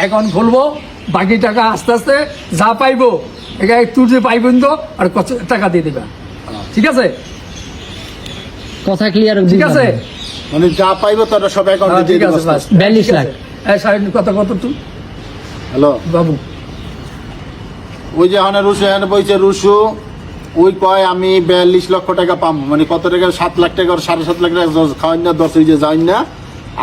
এখন খুলবো, বাকি টাকা আস্তে আস্তে যা পাইবো এখানে তুলতে পাইবেন তো আর কত টাকা দিয়ে দিবা, ঠিক আছে? কথা ক্লিয়ার, ঠিক আছে, মানে যা পাইবো তারা সব অ্যাকাউন্টে দিয়ে ঠিক আছে, দিবো। বাস 42 লাখ। কথা কত তুই হ্যালো বাবু? ওই যে এখানে রুশু এখানে বইছে রুশু, ওই কয় আমি 42 লক্ষ টাকা পাবো, মানে কত টাকা 7 লাখ টাকা আর 7.5 লাখ টাকা খাওয়াই না, 10 হয়ে যায় না।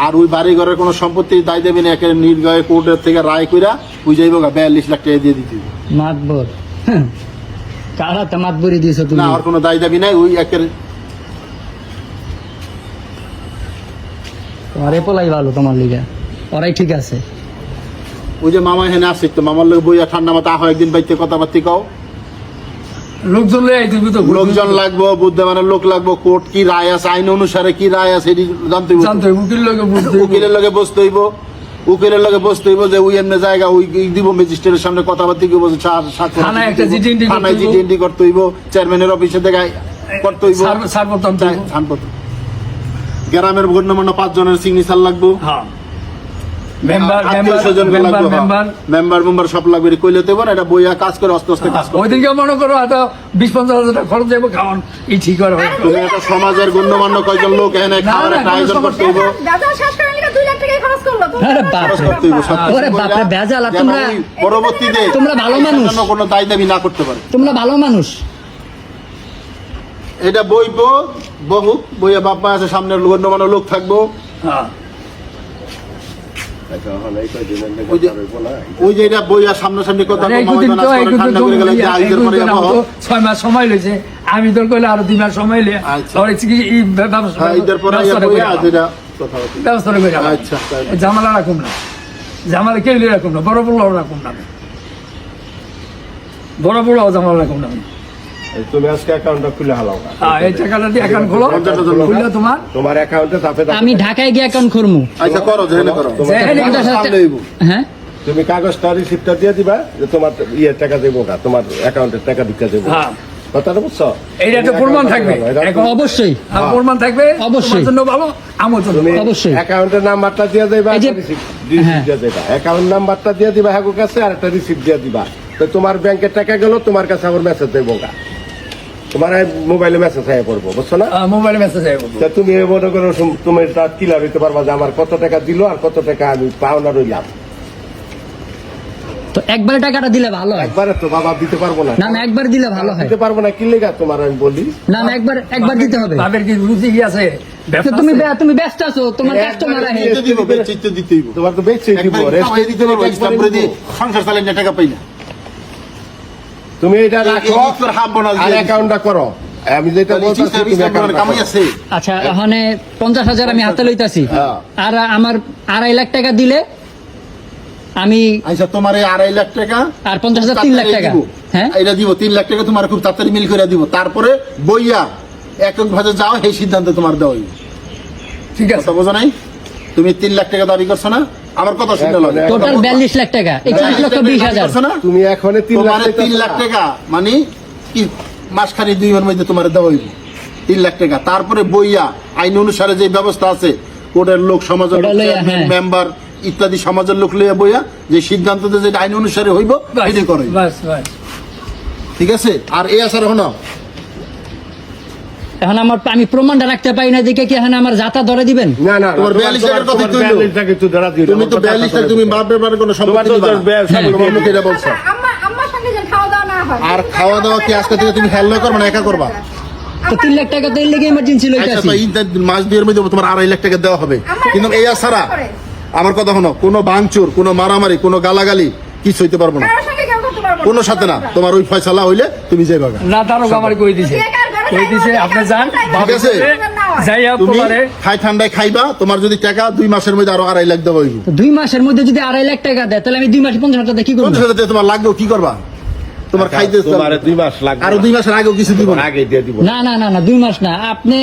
আর ওই বাড়ি ঘরের কোনো সম্পত্তি দায় দেবে না, একের নির্গয়ে কোর্টের থেকে রায় কইরা ওই যাইব 42 লাখ টাকা দিয়ে দিতে হবে। মাতবর কারা তো মাতবরি দিয়েছো তুমি? না আর কোনো দায় দাবি নাই, ওই একের তোমার এপলাই ভালো, তোমার লিগা ওরাই ঠিক আছে। ওই যে মামা এখানে আসছে তো, মামার লোক বইয়া ঠান্ডা মাথা আহ একদিন বাইতে কথাবার্তি কও। লোকজন লয়ে আইতে তো, লোকজন লাগবো, বুদ্ধমানের লোক লাগবো, কোর্ট কি রায় আছে, আইন অনুসারে কি রায় আছে এটি জানতে হইব। জানতে হইব, উকিল লগে বুঝতে হইব। উকিলের লগে বসতে হইব, উকিলের লগে বসতে হইব যে ওই এমনি জায়গা ওই দিব ম্যাজিস্ট্রেটের সামনে কথাবার্তি করবো, থানায় একটা চিঠি এন্ট্রি করতে হইব। চিঠি এন্ট্রি করতে হইব, চেয়ারম্যানের অফিসে দেখায় করতে হইব, ছাড়পত্র আনতে হইব। ছাড়পত্র। গ্রামের গণ্যমান্য 5 জনের সিগনেচার লাগবো, হ্যাঁ, মেম্বার আত্মীয়-স্বজন লাগবো, মেম্বার সব লাগবে, এটা কইলে দেবো না, এটা বইয়া কাজ করে আস্তে আস্তে কাজ করে। ওই দিনকে মনে করো হয়তো 20-50 হাজার টাকা খরচ যাবো, খাওয়ান এই ঠিক হবে। তুমি একটা সমাজের গণ্যমান্য কয়জন লোক এখানে খাওয়ার একটা আয়োজন করতে হইব, দাদা শেষ করে নিলে 2 লাখ টাকা খরচ করলো তো। আরে বাপ খরচ রে, করতে হইব সব কিছু ওরে বাপ রে, কইরা, বেজাল। আর যেন তোমরা ওই পরবর্তীতে তোমরা ভালো মানুষ, যেন কোনো দায় দাবি না করতে পারে। তোমরা ভালো মানুষ। এটা বইবো বহু বইয়া বাপ্পা আছে, সামনে গণ্যমান্য লোক থাকবো, হ্যাঁ, ওই যে এটা বইয়া সামনাসামনি কথা আরে এই কম দুদিন হয় না, তো, এই আজকে দুদিন ঠান্ডা তো, করে গেলে যে আইজের পরে এই আবহাওয়া। দুদিন তো 6 মাস সময় লইছে, আমি তোর কইলে আরো 2 মাস সময় লিয়ে আচ্ছা। আর কি এই ব্যবস্থা হ্যাঁ, ঈদের পরে আইয়া বইয়া যেটা কথা হচ্ছে। ব্যবস্থা করে আচ্ছা, তাই না? জামালা রাখুন না, জামালা কেউ রাখুন না, বড় বড় রাখুন না, বড় বড় জামালা রাখুন না। তুমি আজকে অ্যাকাউন্টটা খুলে হালাও। হ্যাঁ, এই টাকাটা দিয়ে অ্যাকাউন্ট খোলো, খুললে তোমার অ্যাকাউন্টে তাপে আমি ঢাকায় গিয়ে অ্যাকাউন্ট খুলমু। আচ্ছা করো, যেখানে করো। যেখানে 50,000 সামনে হইবো। হ্যাঁ, তুমি কাগজটা রিসিপ্টটা দিয়ে দিবা যে তোমার ইয়ের টাকা দেবো না, তোমার অ্যাকাউন্টের টাকা দিতে দেবো। হ্যাঁ, কথাটা বুঝছো? এইটা তো প্রমাণ থাকবে, এখন অবশ্যই প্রমাণ থাকবে, অবশ্যই। তোমার জন্য ভালো, আমার জন্য তুমি ভালো। অবশ্যই। অ্যাকাউন্টের নাম্বারটা দিয়ে দেবা, এই যে- রিসিপ্ট হ্যাঁ। দিয়ে দেবা, অ্যাকাউন্ট নাম্বারটা দিয়ে দিবা হাগুর কাছে, আর একটা রিসিপ্ট দিয়ে দিবা। তো তোমার ব্যাংকের টাকা গেল, তোমার কাছে আবার মেসেজ দেবো না, তোমার মোবাইলে মেসেজ আয় পড়বো, বুঝছো না? মোবাইলে মেসেজ আইব। তা তুমি মনে করো তুমি তার ক্লিয়ার হইতে পারবা যে আমার কত টাকা দিল আর কত টাকা আমি পাওনা রইলাম। তো একবারে টাকাটা দিলে ভালো হয়। একবারে তো বাবা দিতে পারবো না, না না, একবার দিলে ভালো হয়। দিতে পারবো না, কি লেগা তোমার আমি বলি। না না, একবার দিতে হবে। তাদের কি রুচি কি আছে? তো ব্যবসা তুমি আছে? তুমি ব্যস্ত আছো, তোমার কাস্টমার আছে। চিত্ত দিব, চিত্ত দিতে হইব। তোমার তো বেচে দিব, একবারে কামাই দিতে পারবো, ইসলাম করে দিয়ে সংসার চালাই না, টাকা পাই না। তুমি এটা রাখো এই তোর হাফ বোনাস আর দিয়ে অ্যাকাউন্টটা করো। আমি যেটা বলতেছি তুমি ইসলাম অ্যাকাউন্টটা কামাই করো। আছে। আচ্ছা, ওখানে 50,000 আমি হাতে লইতাছি, হ্যাঁ। আর আমার 2.5 লাখ টাকা দিলে আমি, আচ্ছা তোমার এই 2.5 লাখ টাকা আর 50,000 3 লাখ টাকা। হ্যাঁ, এটা দিব, 3 লাখ টাকা তোমার খুব তাড়াতাড়ি মিল করে দিব, তারপরে বইয়া একক ভাবে যাও, এই সিদ্ধান্ত তোমার দেওয়া হইব। ঠিক আছে, কথা বোঝো নাই? তুমি 3 লাখ টাকা দাবি করছো না, আমার কথা শুনে লাগে। টোটাল 42 লাখ টাকা, 41,20,000। তুমি এখন 3 লাখ তোমার 3 লাখ টাকা মানে কি মাসখানি 2 মাসের মধ্যে তোমার দেওয়া হইব 3 লাখ টাকা। তারপরে বইয়া আইন অনুসারে যে ব্যবস্থা আছে, কোর্টের লোক, সমাজের ওটা লইয়া, হ্যাঁ। মেম্বার ইত্যাদি সমাজের লোক লইয়া বইয়া যে সিদ্ধান্ত যে আইন অনুসারে হইব বাস, এটাই করে, বাস, বাস। ঠিক আছে? আর এই আসার হলো এখন আমি প্রমাণটা রাখতে পারি না, দেখে কি এখন আমার যাতা ধরে দিবেন? না না, তোমার 42 লাখের কথা তুই 42 টাকা একটু ধরা দিও। তুমি তো 42 লাখ তুমি বাপের বাড়ি কোনো সম্পত্তি তোমার তো দিবা না। ব্যবসা হ্যাঁ, তোমার মুখে এটা বলছো। আম্মার সঙ্গে যেন খাওয়া দাওয়া না হয়। আর খাওয়া দাওয়া কি আজকে থেকে তুমি খেয়াল করবে না, একা করবা? তো 3 লাখ টাকা তো এর লেগে ইমার্জেন্সি আচ্ছা, লইতাছি। তো এই মাস 2 এর মধ্যে তোমার 2.5 লাখ টাকা দেওয়া হবে, কিন্তু এই ছাড়া আমার কথা হলো কোনো ভাঙচুর, কোনো মারামারি, কোনো গালাগালি কিছু হইতে পারবো না, কারোর সঙ্গে কেউ করতে পারবো না। কোনো সাথে না। তোমার ওই ফয়সালা হইলে তুমি যাইবা গা। না, তারও আমার কই দিছে, কই দিছে আপনি যান, ঠিক আছে? যাইয়া তুমি পরে খাই ঠান্ডায় খাইবা, তোমার যদি টাকা 2 মাসের মধ্যে আরো 2.5 লাখ দেওয়া হইব। তো 2 মাসের মধ্যে যদি 2.5 লাখ টাকা দেয়, তাহলে আমি 2 মাসে 50,000 টাকা কি করব? 50,000 টাকা তোমার লাগবে, কি করবা? তোমার খাইতে তোমার 2 মাস লাগবে, আরো 2 মাসের আগেও কিছু দিব না। আগে দিয়ে দিব। না না না না, 2 মাস না। আপনি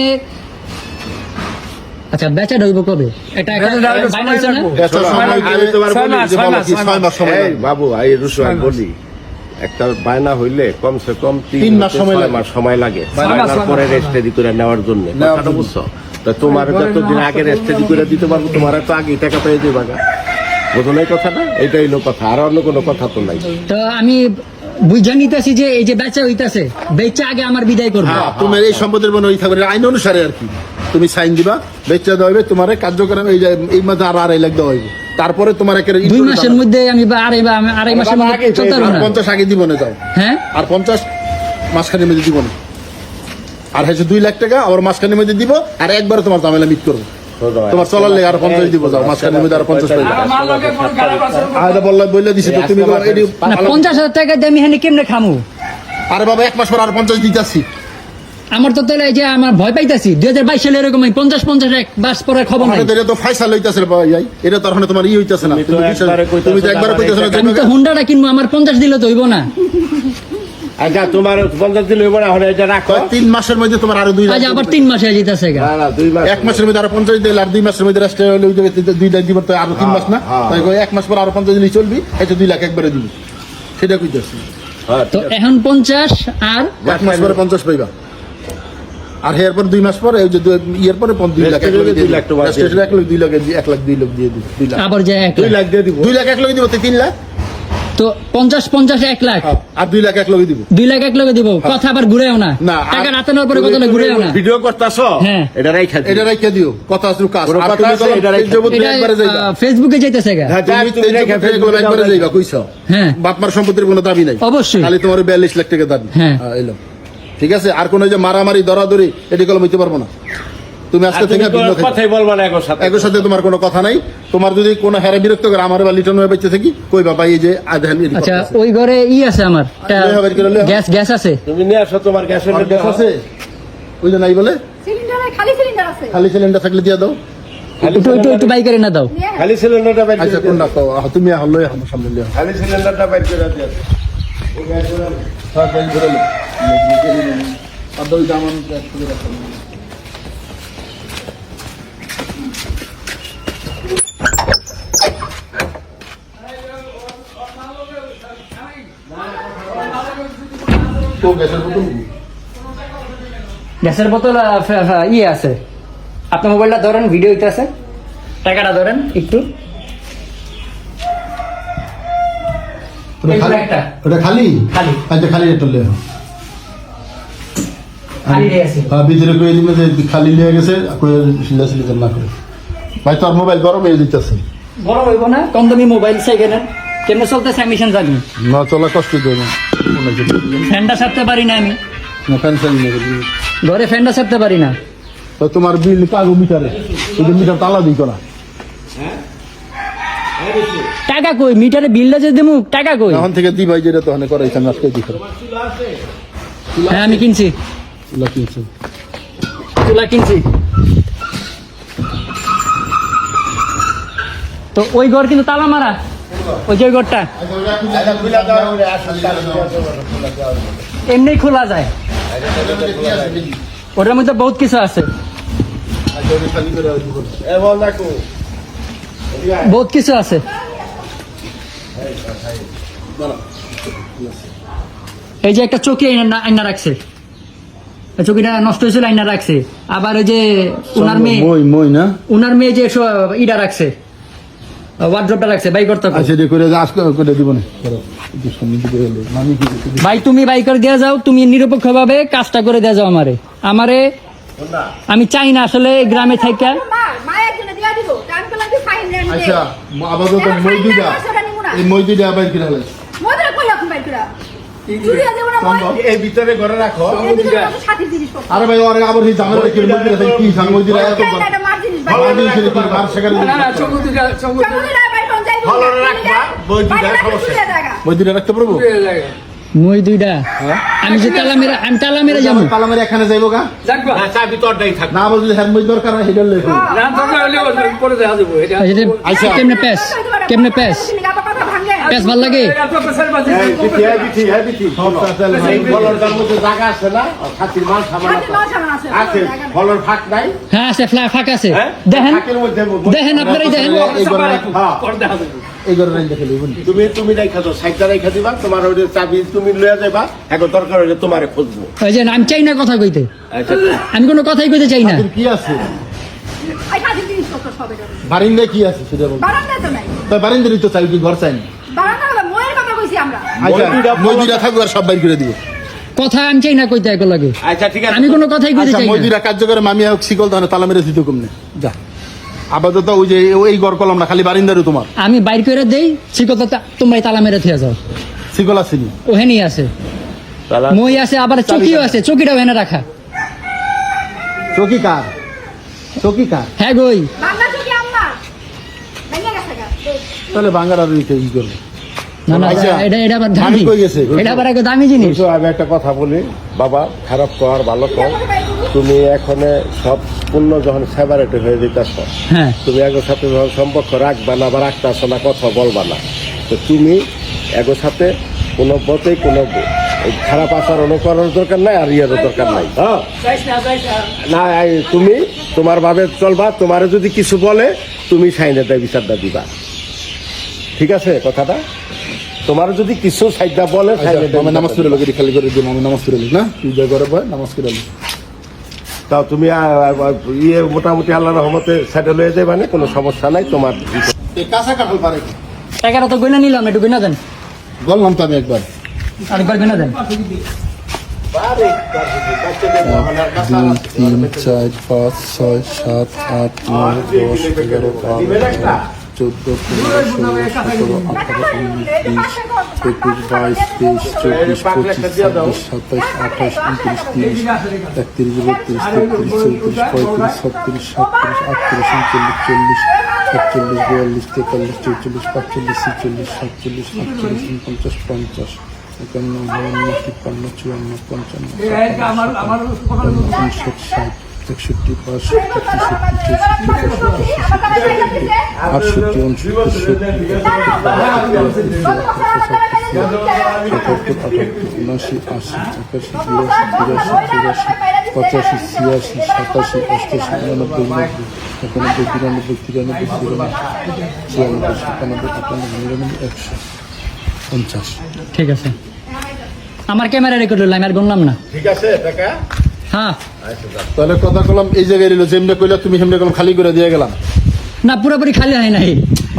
আচ্ছা, বেচা ঢইব কবে? এটা বেচা ঢালবে বাইনা হইছে না? সময় বেচার সময় আমি দিলে তোমার ছয় বলি মাস, যে ছয় বলো মাস, কি, 6 মাস সময় এই লাগবে। বাবু, এই রুশু আমি বলি, একটা বায়না হইলে কমসে কম 3 মাস সময় লাগে। মাস সময় লাগে, ছয় মাস, বায়নার পরে রেজিস্ট্রি করে নেওয়ার জন্য। কথাটা বুঝছো? তো তোমার যতদিন আগে রেজিস্ট্রি করে দিতে পারবো, তোমার তো আগে টাকা পেয়ে দেবা গা। বুঝো না এই কথাটা? এটাই হলো কথা, আর অন্য কোনো কথা তো নাই। তো আমি বুঝা নিতেছি যে এই যে বেচা হইতাছে, বেচা আগে আমার বিদায় করবে। হ্যাঁ, তোমার এই সম্পদের মনে ওই থাকবে আইন অনুসারে আর কি। তুমি সাইন দিবা, বেচা দেওয়া হবে, তোমার কার্যক্রম এই মাসে আর 2.5 লাখ দেওয়া হইব। তারপরে তোমার একেবারে 2 মাসের মধ্যে আমি আড়াই মাসের মধ্যে আগে চলতে পারবো আর না। 50 আগে দিব না যাও, হ্যাঁ, আর 50 মাসখানের মধ্যে দিব না, আর হচ্ছে 2 লাখ টাকা আবার মাসখানের মধ্যে দিব, আর একবারে তোমার ঝামেলা মিট করবো। তোমার চলার লেগে আর 50 দিব, যাও মাসখানের মধ্যে আর 50 পাইবা। আর আমার লগে কোনো খারাপ আচরণ করবে না। আরে বললে দিছি তো তুমি বলো, এডি না 50,000 টাকা দিয়ে আমি এখানে কেমনে খামু? আরে বাবা 1 মাস পর আর 50 দিতেছি। আমার তো তাহলে এই যে আমার ভয় পাইতাছি 2022 সালে এরকম 50 এক বাস পরে খবর নাই। এটা তো ফাইসাল হইতাছে রে ভাই, এটা তো এখন তোমার হইতাছে না। তুমি তো তুমি বিশ্বাস- একবারে কইতাছো, তুমি তো একবার কইতাছ না, আমি তো হুন্ডাটা কিনবো, আমার 50 দিলে তো হইব না। আচ্ছা তোমার 50 দিন হইব না, এখন এটা রাখো। 3 মাসের মধ্যে তোমার আরো 2 লাখ। আজ আবার 3 মাসে যেতেছে গা। না না 2 মাস 1 মাসের মধ্যে আরো 50 দিলে, আর 2 মাসের মধ্যে রাষ্ট্রে হলে ওই জায়গায় 2 লাখ দিব, তো আরো 3 মাস না। হ্যাঁ। তাই 1 মাস পর আরো 50 দিনই চলবি, এটা 2 লাখ একবারে দিবি, সেটা কইতাছি। হ্যাঁ, তো এখন 50 আর 1 মাস পরে 50 পাইবা, আর এরপর 2 মাস পরে ওই যে ইয়ের পরে 2 লাখ, 1 লাখ 2 লাখ টাকা দিয়ে দিবি। 1 লাখ 2 লাখ 1 লাখ 2 লাখ দিয়ে দিবি, 2 লাখ আবার যে 1 2 লাখ দিয়ে দিব। 2 লাখ 1 লাখ দিব, তো 3 লাখ, তো 50 1 লাখ, হ্যাঁ, আর 2 লাখ 1 লাখ দিব। 2 লাখ 1 লগে দিব। কথা আবার ঘুরেও না, না, আর- টাকা রাতে নেওয়ার পরে কথা ঘুরেও না। ভিডিও করতাছো, হ্যাঁ। এটা রাইখা দিও। এটা রাইখা দিও, কথা আছে কাজ। কোনো আর কথা তুমি আছে, কলম এটা রাইখা তেজ জগৎ এটা একবারে যাইবা। ফেসবুকে যাইতেছে গা। হ্যাঁ, তুমি তুমি রাইখা তেজ একবারে যাইবা, কইছো হ্যাঁ, বাপমার সম্পত্তির কোনো দাবি নাই, অবশ্যই। খালি তোমার 42 লাখ টাকা দাবি। হ্যাঁ। এলো ঠিক আছে, আর কোন যে মারামারি দরাদরি এটি কলম হইতে পারবো না। তুমি আজকে থেকে ভিন্ন থাকবে। কথাই বলবা না একর সাথে। একর সাথে তোমার কোনো কথা নাই। তোমার যদি কোনো হেরা বিরক্ত করে আমার বা লিটন হয়ে বেঁচে থাকি, কই বাবা এই যে আধান এটি আচ্ছা করতেছে। ওই ঘরে আছে আমার লইয়া বের করে লইয়া। গ্যাস আছে। তুমি নিয়ে আসো তোমার গ্যাসের আর মধ্যে গ্যাস আছে ওই যে নাই বলে, সিলিন্ডারে খালি সিলিন্ডার আছে। খালি সিলিন্ডার থাকলে দিয়ে দাও। একটু বাইকারে না দাও। নিয়ে আয়। খালি সিলিন্ডারটা বাইর আচ্ছা করে কোন দিও। রাখো, তুমি এখন লই আমার সামনে লিয়া। খালি সিলিন্ডারটা বাইর করে দিও। হ্যাঁ কই ধরে লো। আর দই দামান করে রাখো। তো গ্যাসের বোতল গ্যাসের বোতল আছে। আপনার মোবাইলটা ধরেন, ভিডিও হইতেছে, টাকাটা ধরেন একটু। ওটা খালি, একটা। ওটা খালি খালি। আচ্ছা খালি এটা লিয়া। খালি আছে। ভিতরে কয়ে দিবে যে খালি লিয়ে গেছে, কয়ে সিলা সিলি না করে। ভাই তোর মোবাইল গরম হয়ে দিতেছে। গরম হইব না, কম দামি মোবাইল সেকেন্ড কেমনে চলতেছে আমি জানি। না চলা কষ্ট দেয় না। ফ্যানটা ছাড়তে পারি না আমি, ফ্যান চালি না। ঘরে ফ্যানটা ছাড়তে পারি না। তো তোমার বিল কাগো মিটারে, ওই মিটার তালা দিই করা। টাকা কই? মিটারে বিলটা যে দেবো, টাকা কই? এখন থেকে দি ভাই যেটা তো ওখানে করাইছেন আজকে দি করে। হ্যাঁ আমি কিনছি, চুলা কিনছে। চুলা কিনছি। তো ওই ঘর কিন্তু তালা মারা, ওই যে ওই ঘরটা এমনি খোলা যায়, ওটার মধ্যে বহুত কিছু আছে, বহুত কিছু আছে। এই যে একটা চৌকি আইনা রাখছে, এই চৌকিটা নষ্ট হয়েছিল, আইনা রাখছে। আবার ওই যে উনার মেয়ে, মই না উনার মেয়ে যে ইটা রাখছে, ওয়ার্ড্রপটা রাখছে, বাই করতে হবে। আচ্ছা রে করে আজকে করে দিব না। করো একটু সামনে দিকে এলো মামি কি দিতে। ভাই তুমি বাই করে দেওয়া যাও, তুমি নিরপেক্ষ ভাবে কাজটা করে দেওয়া যাও আমারে। আমি চাই না আসলে গ্রামে থাইকা। মা একজনে দিয়া দিব। টান করলে কি ফাইন রেন্ট দে। আচ্ছা আপাতত মই দুইটা, এই মই দুইটা বাইর করে হলো। মদরা কই এখন বাইর করা। চুরিয়া দেব না মই। এই ভিতরে ঘরে রাখো। এই দিকে কত সাথী জিনিস পত্র। আরে ভাই ওরে আবার এই জামেলা কি মই দুইটা কি সাং মই দুইটা এত বড়। এটা মার জিনিস বাইর মামি ছেলে কি মার সেখানে না না চঙ্গু দুটা চমুদিরা বাইর কোন যাইবো। হলরে রাখবা, বই দিদা সমস্যা। মই দুইটা রাখতে পারবো। মই দুইটা আমি যে তালা মেরে যাবো। কালামের এখানে যাইবো গা যাকবা হ্যাঁ, চাবি তোরটাই থাকবে। না বুঝলে হ্যাঁ মই দরকার হয় হেডল লই। না দরকার হলে পরে দেখা যাবো এটা। আচ্ছা। কেমনে প্যাস, কেমনে প্যাস, কথা ভাঙে। প্যাস ভাল লাগে। এত প্রেসার বাজে। এই বিটি, এই বিটি, এই বিটি। এই ফলরটার মধ্যে জায়গা আছে না? ছাতির মাল সামান হাতে মাল সামান আছে। আছে। ফলর ফাঁক নাই? হ্যাঁ আছে, ফাঁক আছে। হ্যাঁ? দেখেন ফাঁকের মধ্যে দেখেন আপনারাই দেখেন। হ্যাঁ। পরে দেখা যাবো। এই ঘরে রাইন দেখে লইবো। তুমি রাইখা দাও, সাইডটা রাইখা দিবা, তোমার ওই যে চাবি তুমি লইয়া যাবা, এখন দরকার হলে তোমারে খুঁজবো। ওই যে আমি চাই না কথা কইতে, আচ্ছা আমি কোনো কথাই কইতে চাই না। কি আছে? এই সাথী জিনিস পত্র সবে যাবে বারিন্দায় কি আছে সেটা বল। বারান্দা তো নাই তাই বারিন্দারই তো চাই কি ঘর চাই না। বারান্দা হলো মোয়ের কথা কইছি আমরা আচ্ছা মজুরা থাকবে আর সব বাইর করে দিব। কথা আমি চাই না কইতে একো লাগে। আচ্ছা ঠিক আছে আমি কোনো কথাই কইতে আচ্ছা চাই না। মজুরা কার্য করে মামি হোক শিকল তাহলে তালা মেরে দিত কমনে যা। আপাতত ওই যে এই ঘর কলম না খালি বারিন্দারও তোমার আমি বাইর করে দেই শিকতা তোমরাই তালা মেরে থিয়া যাও। শিকল আসেনি। ওহেনি আছে, তালা মই আছে, আবার চকিও আছে, চকিটাও এনে রাখা। চকি কার? চকি কার? হ্যাঁ গই, বাংলা চুকি আম্মা ভেঙে গেছে গা তাহলে বাঙ্গার আর ই করবে। না না আচ্ছা, এটা আবার দামি, আমি কই গেছে? এটা আবার এক দামি জিনিস। বুঝছো, আমি একটা কথা বলি বাবা, খারাপ কর ভালো কর, তুমি এখন সব পূর্ণ যখন সেপারেট হয়ে যেতেছ, হ্যাঁ তুমি এগোর সাথে যখন সম্পর্ক রাখবা না বা রাখতে আসো না, কথা বলবা না, তো তুমি এগোর সাথে কোনো পথেই কোনো এই খারাপ আচরণও করার দরকার নাই আর ইয়েরও দরকার নাই। হ্যাঁ না, তুমি তোমার ভাবে চলবা, তোমারে যদি কিছু বলে তুমি সাইনেটা বিচারটা দিবা, ঠিক আছে কথাটা? তোমার যদি কিছু সাইডটা বলে আমি নামাজ পড়ে লোকের খালি করে দিই। আমি নামাজ পড়ে না তুই যা করে বয় নামাজ পড়ে তাও তুমি ইয়ে মোটামুটি আল্লাহর রহমতে সেটেল হয়ে যাবে, মানে কোনো সমস্যা নাই তোমার। এই কাঁচা কাঁঠাল পারে টাকাটা তো গয়না নিলাম, একটু গয়না দেন, বললাম তো আমি একবার। আরেকবার গয়না দেন। 2, 3, 4, 5, 6, 7, 8, 9, 10, 11, 12, 14, 15, 16, 17, 18, 19, 20, 21, 22, 23, 24, 25, 26, 27, 28, 29, 30, 31, 32, 33, 34, 35, 36, 37, 38, 39, 40, 41, 42, 43, 44, 45, 46, 47, 48, 49, 50, 51, 52, 53, 54, 55, 60, 61, ঠিক আছে, আমার ক্যামেরা রেকর্ড হলো, আমি আর গুনলাম না। ঠিক আছে টাকা। হ্যাঁ তাহলে কথা কলাম এই জায়গায় রইলো, যেমনি কইলা তুমি সেমনি কলম খালি করে দিয়ে গেলাম। না, পুরোপুরি খালি হয় নাই।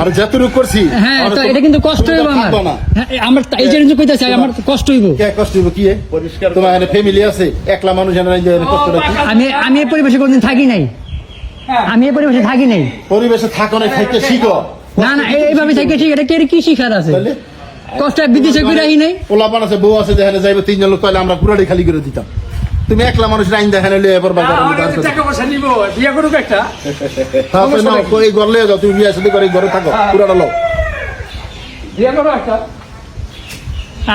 আর যতটুকু করছি হ্যাঁ, আমার তো তো- এটা কিন্তু কষ্ট হইব আমার। থাকবো না। হ্যাঁ, আমার এই যে কইতাছে আমার কষ্ট হইব। কে কষ্ট হইব কি পরিষ্কার তোমার এখানে ফ্যামিলি আছে, একলা মানুষ এখানে যে কষ্টটা কি? আমি এই পরিবেশে কোনদিন থাকি নাই, আমি এই পরিবেশে থাকি নাই। পরিবেশে থাকো না, থাকতে শিখো। না না, এইভাবে থাকি ঠিক, এটা কি শিখার আছে? তাহলে কষ্ট বিদেশে করে আহি নাই। পোলাপান আছে, বউ আছে, যেখানে যাইবে তিনজন লোক, তাহলে আমরা পুরাটাই খালি করে দিতাম। তুমি একলা মানুষ আইন দেখানে লিয়ে এবার বাজার টাকা পয়সা নিব, বিয়ে করুক একটা। এই ঘর লিয়ে যাও, তুমি বিয়ে সাথে করে এই ঘরে থাকো পুরাটা লোক। বিয়ে করো একটা।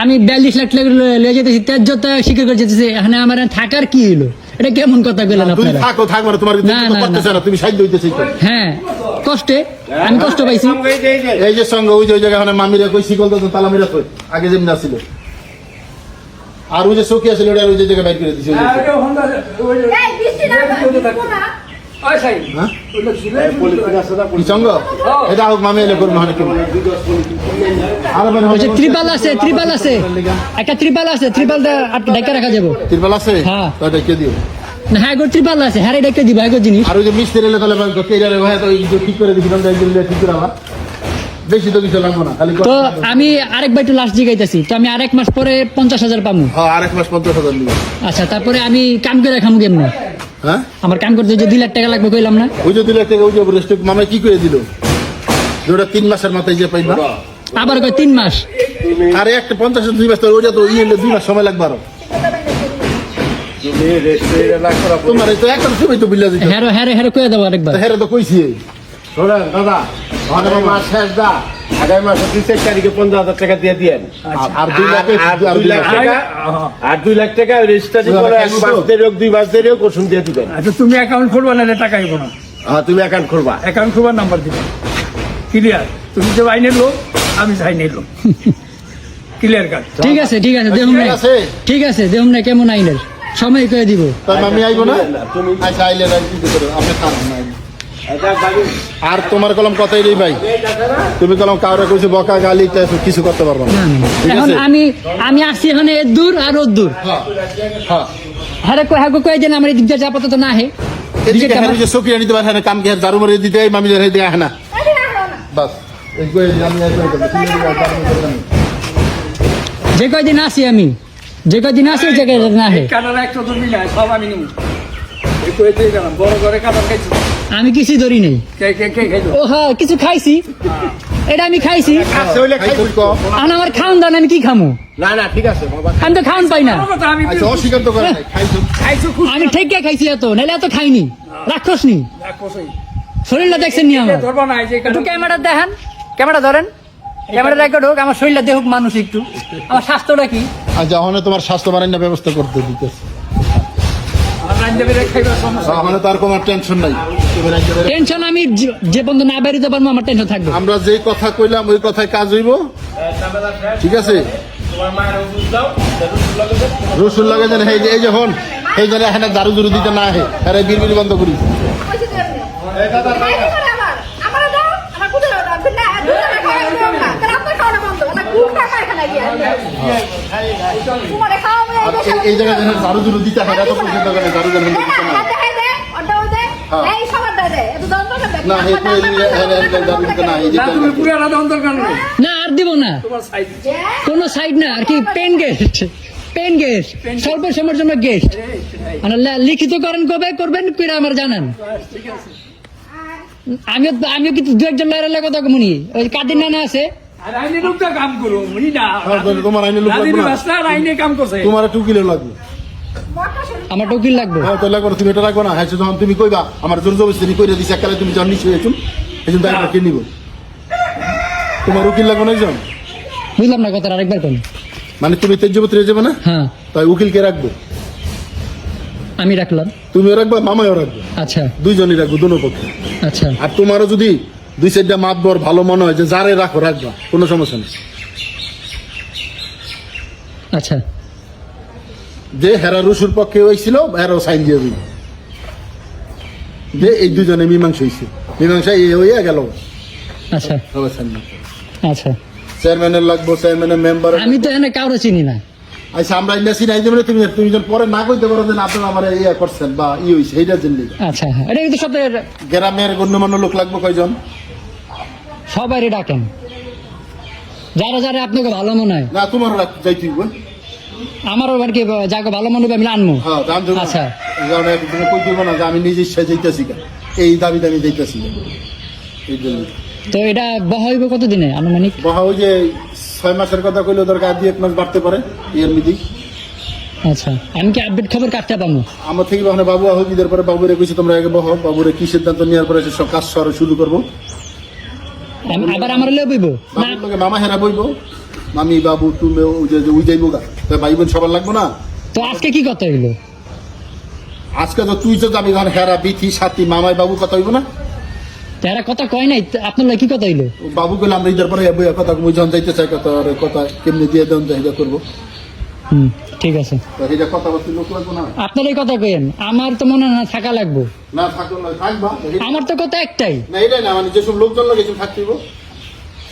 আমি 42 লাখ টাকা লয়ে যেতেছি, তেজত স্বীকার করে যেতেছি, এখানে আমার থাকার কি হলো? এটা কেমন কথা বললেন তুমি আপনারা? থাকো থাকবো না, তোমার না, না, করতেছে না, তুমি সাহায্য হইতেছি তো। হ্যাঁ, কষ্টে আমি কষ্ট পাইছি। এই যে সঙ্গে ওই যে ওই জায়গায় মামিরা কই শিকল তো তালা মেরা কই আগে যেমন ছিল, আর ওই যে চৌকি আছে ওটা ওই যে জায়গায় বাইর করে দিছে। আর ওটা Honda, ওই যে- এই বৃষ্টি না দিব না ওই সাই। হ্যাঁ ওটা ছিল। কি সঙ্গ এটা হোক মামি এলে করবে মানে কি আর মানে ওই যে ত্রিপাল আছে, ত্রিপাল আছে, একটা ত্রিপাল আছে, ত্রিপালটা আপনি ঢাকা রাখা যাবো। তিরপাল আছে হ্যাঁ। ওটা কে দিও। না, হ্যাঁ গো ত্রিপাল আছে, হ্যাঁ রেখে দিবা এগো জিনিস। আর ওই যে মিস্ত্রি এলে তাহলে কেরারে ভাই তো এই যে ঠিক করে দিছিলাম যে একদিন ঠিক করে আবার বেশি তো কিছু লাগবে না, খালি তো আমি আরেকবার একটু লাস্ট জিগাইতেছি, তো আমি আরেক মাস পরে 50,000 পাবো। হ্যাঁ আরেক মাস 50,000 নিবে। আচ্ছা, তারপরে আমি কাম করে খামু কেমনে? হ্যাঁ আমার কাম করতে যে 2 লাখ টাকা লাগবে কইলাম না? ওই যে 2 লাখ টাকা ওই যে রেস্ট মামা কি করে দিল, যেটা 3 মাসের মাথায় যে পাইবা। আবার কয় 3 মাস। আরে একটা 50 2 মাস তো ওইটা তো ইয়ে 2 মাস সময় লাগবে আরো। তুমি রেস্টুরেন্টে না করা তোমার এই তো একটা সময় তো বিল্লা দিতে হ্যাঁ হ্যাঁ হ্যাঁ কয়ে দেবো আরেকবার। হেরে তো কইছি শোনেন দাদা, আগামী মাস শেষ দা, আগামী মাসের 3 তারিখে 50,000 টাকা দিয়ে দিয়েন। আর 2 লাখ আর 2 লাখ টাকা, আর 2 লাখ টাকা রেজিস্ট্রি করে 1 মাস দেরি হোক 2 মাস দেরি হোক ওষুধ দিয়ে দিবেন। আচ্ছা, তুমি অ্যাকাউন্ট খুলবা না, টাকা আইব না। হ্যাঁ তুমি অ্যাকাউন্ট খুলবা। অ্যাকাউন্ট খুলবার নাম্বার দিবা। ক্লিয়ার? তুমি যে আইনের লোক, আমি আইনের লোক। Clear cut. ঠিক আছে ঠিক আছে, দেখুন না, ঠিক আছে। ঠিক আছে দেখুন না কেমন আইনের সময় কয়ে দিব। তাই আমি আইবো না তুমি আচ্ছা আইলে না কি করে আপনি খান না। এটা বাড়ি আর তোমার কলম কথাই নেই ভাই, তুমি কলম কাউরে কইছো বকা গালি তা কিছু করতে পারবো না। না, না, ঠিক এখন আছে? আমি আসছি এখানে এর দূর আর ওর দূর। হ্যাঁ হ্যাঁ হ্যাঁ কয়ে হ্যাঁ কয়ে দেন আমার এই দিকটা আপাতত না হে। এদিকে দিকে হ্যাঁ, ওই যে চকি আনিতে পারে না, কাম কে ঝাড়ু মারি দিতে এই মামি যাই দিয়ে না এদিকে আসো না। বাস এই কই আমি আর কই করব তুমি এদিকে ঝাড়ু মারি দেন। যে কয়দিন আসি আমি, যে কয়দিন আসি ওই জায়গায় না হে। কাটার একটা ধরবি না, সব আমি নিব। এই কই থেকে গেলাম, বড় করে কাটার খাইছি। আমি কিছুই ধরি নাই। কে খাইলো? ও হ্যাঁ কিছু খাইছি, এটা আমি খাইছি। কাছে হইলে খাইবো ক আর আমার খাওন দান আমি কি খামু? না না ঠিক আছে বাবা, আমি তো খাওন পাই না। আমার কথা আমি আচ্ছা অস্বীকার তো করে নাই খাইছো খাইছো খুব আমি ঠেকে খাইছি এত, নাহলে এত খাইনি। রাক্ষস নি, রাক্ষসই। শরীরটা দেখছেন নি আমার। ধরবা না, এই যে একটু ক্যামেরা দেখেন, ক্যামেরা ধরেন, ক্যামেরা রেখে ঢোক। আমার শরীরটা দেখুক মানুষ একটু, আমার স্বাস্থ্যটা কি। আচ্ছা ওখানে তোমার স্বাস্থ্য বাড়ানোর ব্যবস্থা করতে দিতেছে আমার রান্না বেড়ে খাইবার সমস্যা। ওখানে তো আর কোনো টেনশন নাই তুমি রাইতে বেরো। টেনশন আমি যে বন্ধু না বেরোতে পারবো আমার টেনশন থাকবে। আমরা যে কথা কইলাম ওই কথায় কাজ হইব, ঠিক আছে? রসুন লাগে যেন এই যে হন এই যে এখানে দারু জুরু দিতে না হে আরে বিড়বিড়ি বন্ধ করি। পয়সা দিয়ে আপনি। খাইতে পারে আমার। আমারও দাও, আমার কুকুরও দাও। বিনা দুজনে খাওয়া দিও না। তাহলে আপনার খাওয়াটা বন্ধ। না কুকুরটা পায়খানা গিয়ে। তোমারে খাওয়া বলে এই দেশে- এই জায়গায় যেন দারু জুরু দিতে হয় এত পর্যন্ত দারু যেন হ্যাঁ, দিতে না হাত দেখাই দে, ওটাও দে। হ্যাঁ। এই সবার দে দে। এত দন্ত না দে। না হে তো এই দারু দিতে না এই যে না তুমি পুরো রাধা দরকার নেই, না আর দিব না, তোমার সাইড। কোনো সাইড না আর কি। পেন গেস্ট, পেন গেস্ট, স্বল্প সময়ের জন্য গেস্ট। মানে লিখিত করেন কবে করবেন কিরা আমার জানান। ঠিক আছে। আমিও কিন্তু দু একজন লয়ারের কথা মনি, ওই কাদির নানা আছে। আর আইনে লোকটা কাম করো, বুঝি না। তোমার আইনে লোক লাগবে রাজিনী না, মাস্টার আইনে কাম করছে। তোমার একটু কিলো লাগবে। মক্কা শরীফ। আমার টকিল লাগবে। হ্যাঁ তো লাগবে না, তুমি এটা রাখবো না। হ্যাঁ যখন তুমি কইবা আমার জোর জবরদস্তি কইরা দিছে এককালে তুমি যখন নিশ্চয় হয়েছুন এই জন্য দায়িত্ব কে নিব? তোমার উকিল লাগবে না একজন? বুঝলাম না কথাটা, আরেকবার কোন। মানে তুমি তেজপত্রে যাবে না, হ্যাঁ তাই উকিলকে রাখবো, আমি রাখলাম। তুমিও রাখবা মামাও রাখবো, আচ্ছা দুইজনই রাখবো দোনো পক্ষে। আচ্ছা আর তোমারও যদি দুই চারটা মাতবর ভালো মনে হয় যে যারে রাখো রাখবা, কোনো সমস্যা নেই। আচ্ছা যে হেরা রসুর পক্ষে হয়েছিল হেরাও সাইন দিয়ে দিই যে এই দুজনে মীমাংসা হয়েছে, মীমাংসা এই হইয়া গেল আচ্ছা সবাই সাইন না। আচ্ছা। চেয়ারম্যানের লাগবো, চেয়ারম্যানের মেম্বার। আমি তো এখানে কাউরে চিনি না। আচ্ছা আমরা ইন্ডাস্ট্রি নাই দেবো, তুমি তুমি যখন পরে না কইতে পারো যে আপনারা আমার ইয়ে করছেন বা ই হয়েছে সেইটার জন্য। আচ্ছা হ্যাঁ, এটা কিন্তু সত্যের। গ্রামের গণ্যমান্য লোক লাগবে কয়জন? সবাই ডাকেন, যারা যারা আপনাকে ভালো মনে হয়। না তোমার যাইতে হইব। আমারও আর কি যাকে ভালো মনে হবে আমি আনবো। হ্যাঁ দাম দেবো। আচ্ছা। তুমি কই দিব না যে আমি নিজে ইচ্ছা যাইতেছি কেন, এই দাবি দামি যাইতেছি এই জন্য। তো এটা বহা হইব কতদিনে আনুমানিক? বহা ওই যে 6 মাসের কথা কইলে দরকার 2-1 মাস বাড়তে পারে এর মধ্যে। আচ্ছা আমি কি আপডেট খবর কাটতে পাবো? আমার থেকে ওখানে বাবু আহ ঈদের পরে বাবুরে কইছি তোমরা আগে বহ, বাবুরে কি সিদ্ধান্ত নেওয়ার পরে সব কাজ শুরু করবো। আবার আমার লেও বইব না? বাবুর লগে মামা হেরা বইব, মামি বাবু তুমি ওই যাইবো গা, তো ভাই বোন সবার লাগবো না। তো আজকে কি কথা হইলো? আজকে তো তুই তো যাবি ধর হেরা বিথি সাথী মামাই বাবু কথা হইব না। তারা কথা কয় নাই, আপনার কি কথা হইলো? বাবু কইলে আমরা ঈদের পরে বইয়া কথা মুই যখন যাইতে চাই কথা আর কথা কেমনি দিয়ে দেন চাহিদা করবো, হুম ঠিক আছে। তো এটা কথাবার্তা লোক লাগবো না। আপনার এই কথা কইেন, আমার তো মনে হয় না থাকা লাগবো। না থাকলো না থাকবা আমার তো কথা একটাই। না এটাই না, মানে যেসব লোকজন লাগে সেসব থাকতেইব,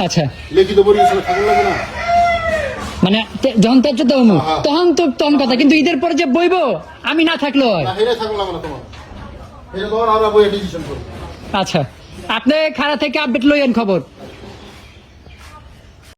আচ্ছা লিখিত পরিবেশনে থাকলো লাগে না। মানে যখন তেজ হমু হ্যাঁ। তখন কথা, কিন্তু ঈদের পরে যে বইব আমি না থাকলে হয়। না এটা থাকলো লাগবে না তোমার, এটা তোমার আমরা বইয়া ডিসিশন করবো। আচ্ছা আপনি খাড়া থেকে আপডেট লইয়েন খবর।